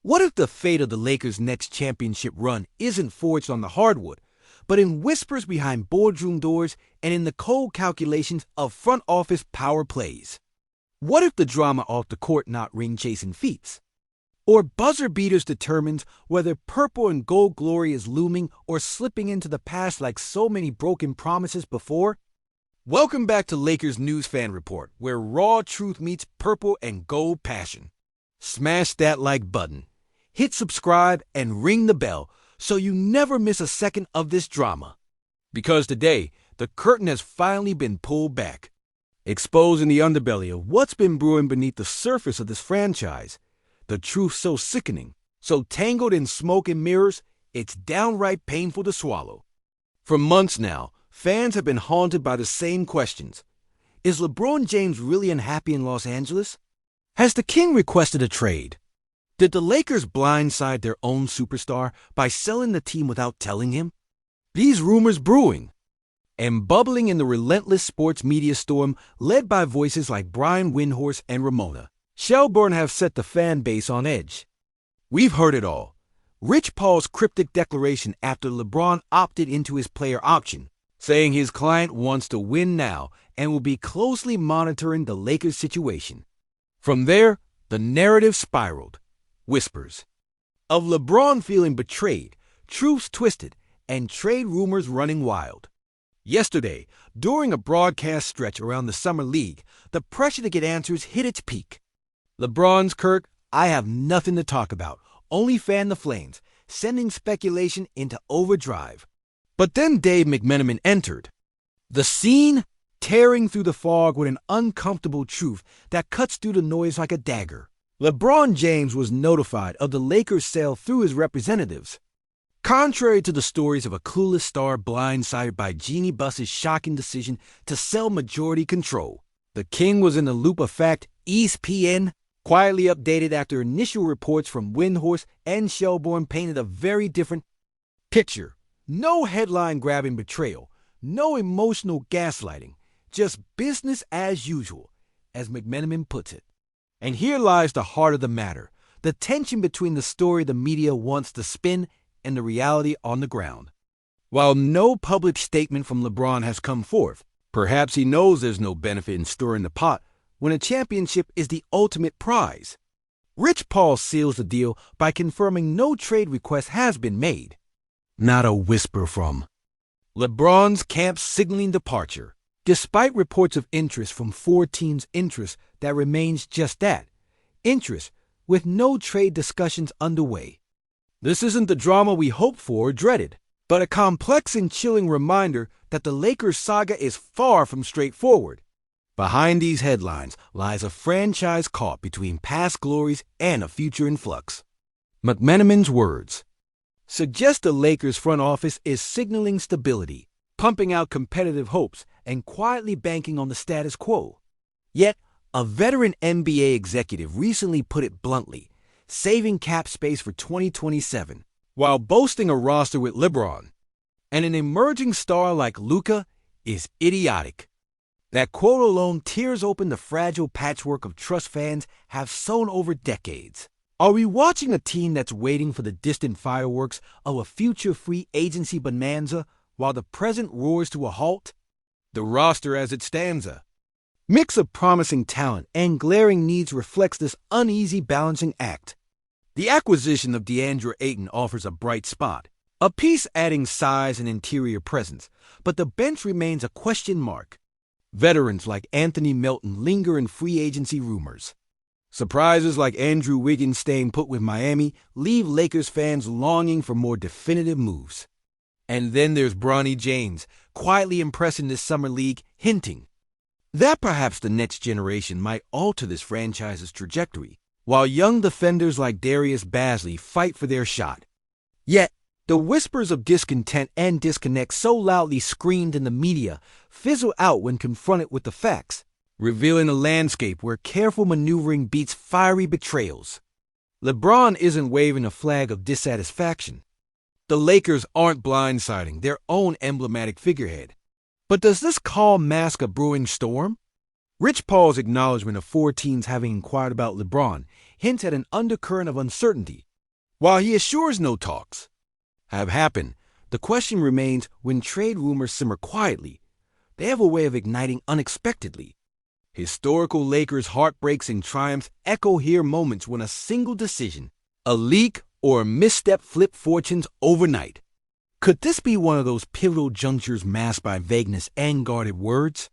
What if the fate of the Lakers' next championship run isn't forged on the hardwood, but in whispers behind boardroom doors and in the cold calculations of front office power plays? What if the drama off the court not ring-chasing feats? Or buzzer beaters determines whether purple and gold glory is looming or slipping into the past like so many broken promises before? Welcome back to Lakers News Fan Report, where raw truth meets purple and gold passion. Smash that like button, hit subscribe, and ring the bell so you never miss a second of this drama. Because today, the curtain has finally been pulled back, exposing the underbelly of what's been brewing beneath the surface of this franchise. The truth so sickening, so tangled in smoke and mirrors, it's downright painful to swallow. For months now, fans have been haunted by the same questions. Is LeBron James really unhappy in Los Angeles? Has the King requested a trade? Did the Lakers blindside their own superstar by selling the team without telling him? These rumors brewing and bubbling in the relentless sports media storm led by voices like Brian Windhorst and Ramona Shelburne have set the fan base on edge. We've heard it all. Rich Paul's cryptic declaration after LeBron opted into his player option, saying his client wants to win now and will be closely monitoring the Lakers' situation. From there, the narrative spiraled. Whispers of LeBron feeling betrayed, truths twisted, and trade rumors running wild. Yesterday, during a broadcast stretch around the Summer League, the pressure to get answers hit its peak. LeBron's Kirk, I have nothing to talk about, only fan the flames, sending speculation into overdrive. But then Dave McMenamin entered the scene, tearing through the fog with an uncomfortable truth that cuts through the noise like a dagger. LeBron James was notified of the Lakers' sale through his representatives. Contrary to the stories of a clueless star blindsided by Jeannie Buss's shocking decision to sell majority control, the King was in the loop of fact. ESPN quietly updated after initial reports from Windhorst and Shelburne painted a very different picture. No headline-grabbing betrayal, no emotional gaslighting, just business as usual, as McMenamin puts it. And here lies the heart of the matter, the tension between the story the media wants to spin and the reality on the ground. While no public statement from LeBron has come forth, perhaps he knows there's no benefit in stirring the pot when a championship is the ultimate prize. Rich Paul seals the deal by confirming no trade request has been made. Not a whisper from LeBron's camp signaling departure, despite reports of interest from four teams' interest that remains just that, interest with no trade discussions underway. This isn't the drama we hoped for or dreaded, but a complex and chilling reminder that the Lakers saga is far from straightforward. Behind these headlines lies a franchise caught between past glories and a future in flux. McMenamin's words suggest the Lakers front office is signaling stability, pumping out competitive hopes, and quietly banking on the status quo. Yet, a veteran NBA executive recently put it bluntly, saving cap space for 2027, while boasting a roster with Lebron and an emerging star like Luka is idiotic. That quote alone tears open the fragile patchwork of trust fans have sewn over decades. Are we watching a team that's waiting for the distant fireworks of a future free agency bonanza while the present roars to a halt? The roster as it stanza. Mix of promising talent and glaring needs reflects this uneasy balancing act. The acquisition of DeAndre Ayton offers a bright spot, a piece adding size and interior presence, but the bench remains a question mark. Veterans like Anthony Melton linger in free agency rumors. Surprises like Andrew Wiggins staying put with Miami leave Lakers fans longing for more definitive moves. And then there's Bronny James, quietly impressing this summer league, hinting that perhaps the next generation might alter this franchise's trajectory, while young defenders like Darius Bazley fight for their shot. Yet, the whispers of discontent and disconnect so loudly screamed in the media fizzle out when confronted with the facts, revealing a landscape where careful maneuvering beats fiery betrayals. LeBron isn't waving a flag of dissatisfaction. The Lakers aren't blindsiding their own emblematic figurehead. But does this calm mask a brewing storm? Rich Paul's acknowledgement of four teams having inquired about LeBron hints at an undercurrent of uncertainty, While he assures no talks have happened, the question remains when trade rumors simmer quietly. They have a way of igniting unexpectedly. Historical Lakers heartbreaks and triumphs echo here moments when a single decision, a leak, or a misstep flip fortunes overnight. Could this be one of those pivotal junctures masked by vagueness and guarded words?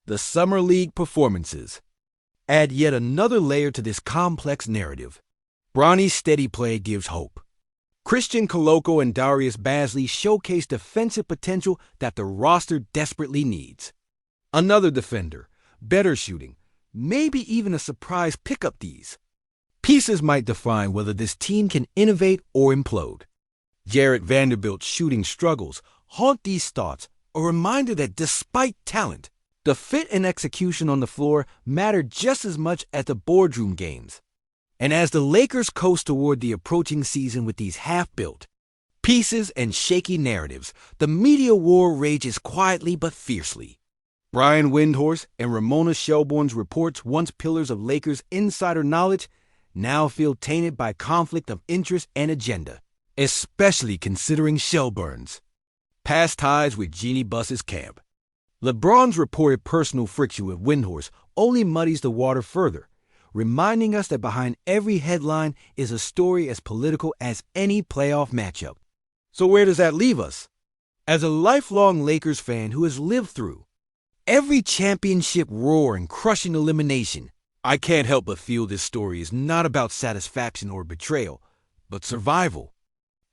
The Summer League performances add yet another layer to this complex narrative. Bronny's steady play gives hope. Christian Coloco and Darius Bazley showcase defensive potential that the roster desperately needs. Another defender, better shooting, maybe even a surprise pickup. These pieces might define whether this team can innovate or implode. Jarrett Vanderbilt's shooting struggles haunt these thoughts, a reminder that despite talent, the fit and execution on the floor matter just as much as the boardroom games. And as the Lakers coast toward the approaching season with these half-built pieces and shaky narratives, the media war rages quietly but fiercely. Brian Windhorst and Ramona Shelbourne's reports, once pillars of Lakers insider knowledge, now feel tainted by conflict of interest and agenda, especially considering Shelbourne's past ties with Jeannie Buss's camp. LeBron's reported personal friction with Windhorst only muddies the water further, reminding us that behind every headline is a story as political as any playoff matchup. So where does that leave us? As a lifelong Lakers fan who has lived through every championship roar and crushing elimination, I can't help but feel this story is not about satisfaction or betrayal, but survival.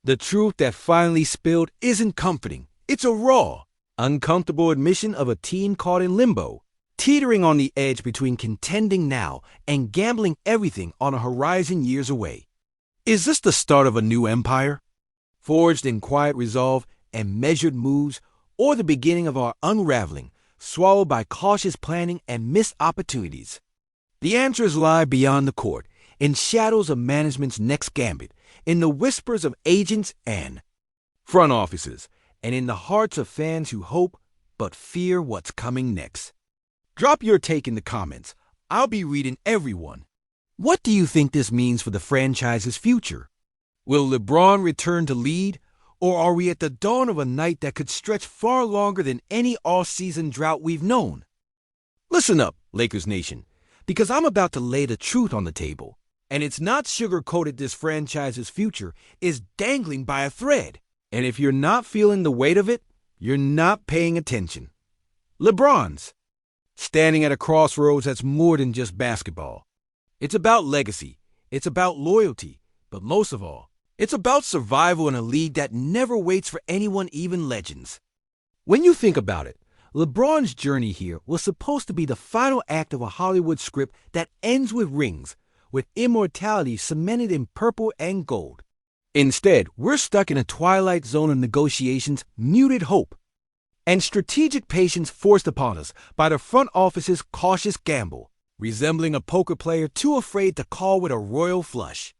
The truth that finally spilled isn't comforting. It's a raw, uncomfortable admission of a team caught in limbo, teetering on the edge between contending now and gambling everything on a horizon years away. Is this the start of a new empire, forged in quiet resolve and measured moves, or the beginning of our unraveling, swallowed by cautious planning and missed opportunities? The answers lie beyond the court, in shadows of management's next gambit, in the whispers of agents and front offices, and in the hearts of fans who hope but fear what's coming next. Drop your take in the comments. I'll be reading every one. What do you think this means for the franchise's future? Will LeBron return to lead, or are we at the dawn of a night that could stretch far longer than any all-season drought we've known? Listen up, Lakers Nation, because I'm about to lay the truth on the table, and it's not sugar-coated. This franchise's future is dangling by a thread, and if you're not feeling the weight of it, you're not paying attention. LeBron's standing at a crossroads that's more than just basketball. It's about legacy, it's about loyalty, but most of all, it's about survival in a league that never waits for anyone, even legends. When you think about it, LeBron's journey here was supposed to be the final act of a Hollywood script that ends with rings, with immortality cemented in purple and gold. Instead, we're stuck in a twilight zone of negotiations, muted hope, and strategic patience forced upon us by the front office's cautious gamble, resembling a poker player too afraid to call with a royal flush.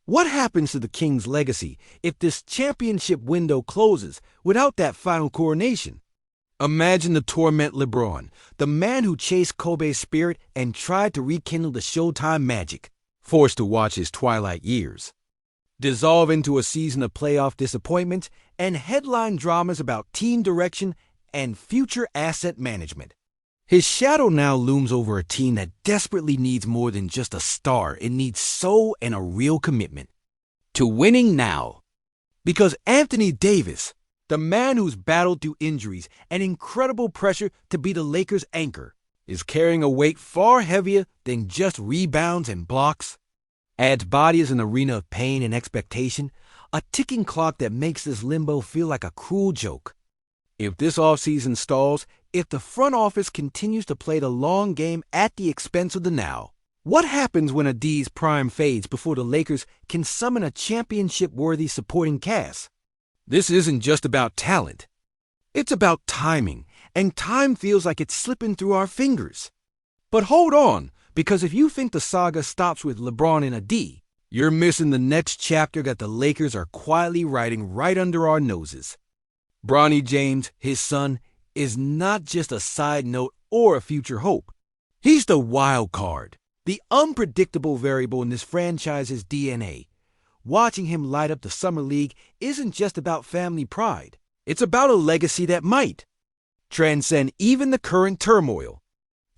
What happens to the Kings' legacy if this championship window closes without that final coronation? Imagine the torment LeBron, the man who chased Kobe's spirit and tried to rekindle the Showtime magic, forced to watch his twilight years dissolve into a season of playoff disappointments and headline dramas about team direction and future asset management. His shadow now looms over a team that desperately needs more than just a star. It needs soul and a real commitment to winning now. Because Anthony Davis, the man who's battled through injuries and incredible pressure to be the Lakers' anchor, is carrying a weight far heavier than just rebounds and blocks. Adds body as an arena of pain and expectation, a ticking clock that makes this limbo feel like a cruel joke. If this offseason stalls, if the front office continues to play the long game at the expense of the now, what happens when Ad's prime fades before the Lakers can summon a championship-worthy supporting cast? This isn't just about talent. It's about timing, and time feels like it's slipping through our fingers. But hold on, because if you think the saga stops with LeBron and AD, you're missing the next chapter that the Lakers are quietly writing right under our noses. Bronny James, his son, is not just a side note or a future hope. He's the wild card, the unpredictable variable in this franchise's DNA. watching him light up the Summer League isn't just about family pride. It's about a legacy that might transcend even the current turmoil.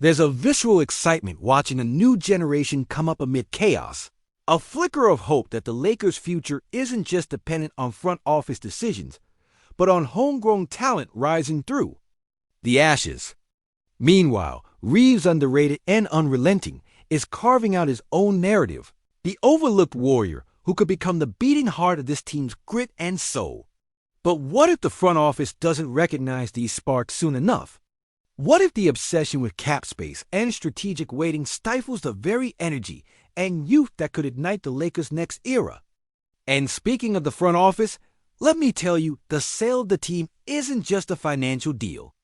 There's a visceral excitement watching a new generation come up amid chaos. A flicker of hope that the Lakers' future isn't just dependent on front office decisions, but on homegrown talent rising through the ashes. Meanwhile, Reeves, underrated and unrelenting, is carving out his own narrative, the overlooked warrior who could become the beating heart of this team's grit and soul. But what if the front office doesn't recognize these sparks soon enough? What if the obsession with cap space and strategic weighting stifles the very energy and youth that could ignite the Lakers' next era? And speaking of the front office, let me tell you, the sale of the team isn't just a financial deal.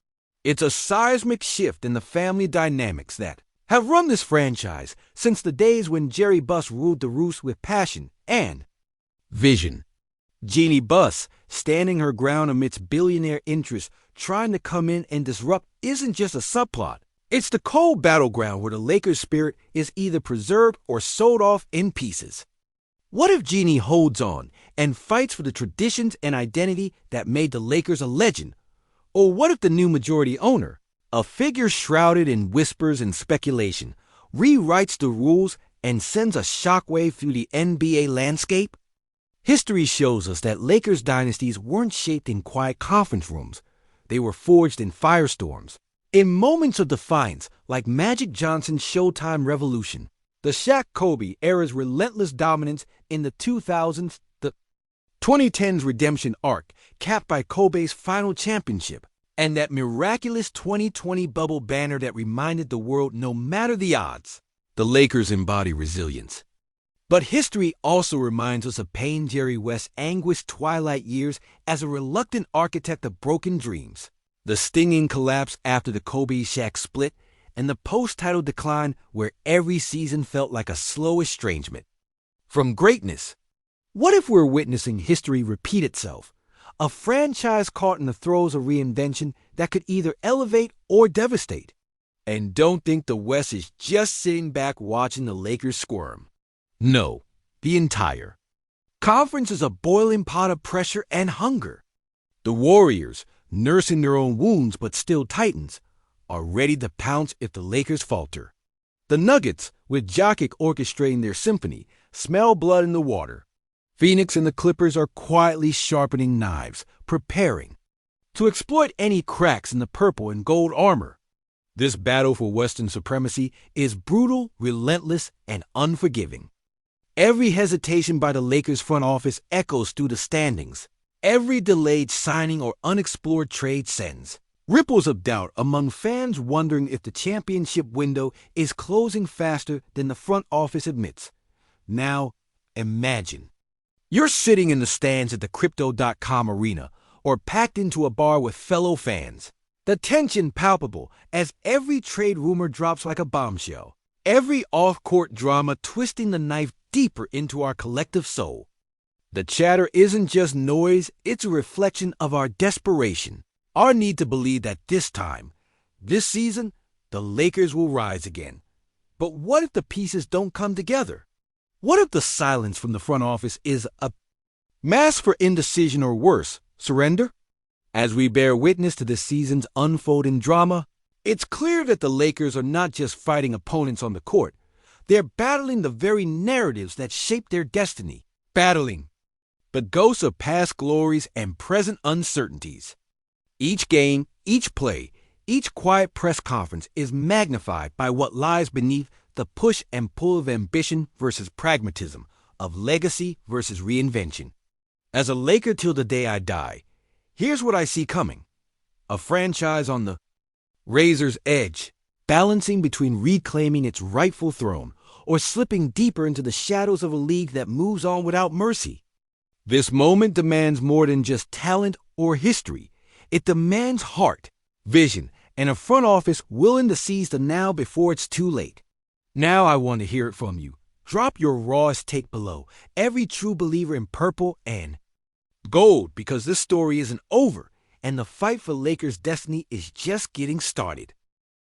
It's a seismic shift in the family dynamics that have run this franchise since the days when Jerry Buss ruled the roost with passion and vision. Jeannie Buss, standing her ground amidst billionaire interests trying to come in and disrupt, isn't just a subplot. It's the cold battleground where the Lakers' spirit is either preserved or sold off in pieces. What if Jeannie holds on and fights for the traditions and identity that made the Lakers a legend? Or what if the new majority owner, a figure shrouded in whispers and speculation, rewrites the rules and sends a shockwave through the NBA landscape? History shows us that Lakers dynasties weren't shaped in quiet conference rooms. They were forged in firestorms, in moments of defiance like Magic Johnson's Showtime revolution, the Shaq-Kobe era's relentless dominance in the 2000s, the 2010s redemption arc capped by Kobe's final championship, and that miraculous 2020 bubble banner that reminded the world no matter the odds, the Lakers embody resilience. But history also reminds us of Payne Jerry West's anguished twilight years as a reluctant architect of broken dreams, the stinging collapse after the Kobe-Shaq split, and the post-title decline where every season felt like a slow estrangement from greatness. What if we're witnessing history repeat itself? A franchise caught in the throes of reinvention that could either elevate or devastate. And don't think the West is just sitting back watching the Lakers squirm. No, the entire conference is a boiling pot of pressure and hunger. The Warriors, nursing their own wounds but still Titans, are ready to pounce if the Lakers falter. The Nuggets, with Jokic orchestrating their symphony, smell blood in the water. Phoenix and the Clippers are quietly sharpening knives, preparing to exploit any cracks in the purple and gold armor. This battle for Western supremacy is brutal, relentless, and unforgiving. Every hesitation by the Lakers front office echoes through the standings. Every delayed signing or unexplored trade sends ripples of doubt among fans wondering if the championship window is closing faster than the front office admits. Now, imagine you're sitting in the stands at the Crypto.com arena or packed into a bar with fellow fans. The tension palpable as every trade rumor drops like a bombshell. Every off-court drama twisting the knife deeper into our collective soul. The chatter isn't just noise, it's a reflection of our desperation, our need to believe that this time, this season, the Lakers will rise again. But what if the pieces don't come together? What if the silence from the front office is a mask for indecision or worse, surrender? As we bear witness to this season's unfolding drama, it's clear that the Lakers are not just fighting opponents on the court. They're battling the very narratives that shape their destiny, battling the ghosts of past glories and present uncertainties. Each game, each play, each quiet press conference is magnified by what lies beneath the push and pull of ambition versus pragmatism, of legacy versus reinvention. As a Laker till the day I die, here's what I see coming. A franchise on the razor's edge, balancing between reclaiming its rightful throne or slipping deeper into the shadows of a league that moves on without mercy. This moment demands more than just talent or history. It demands heart, vision, and a front office willing to seize the now before it's too late. Now I want to hear it from you. Drop your rawest take below. Every true believer in purple and gold, because this story isn't over, and the fight for Lakers' destiny is just getting started.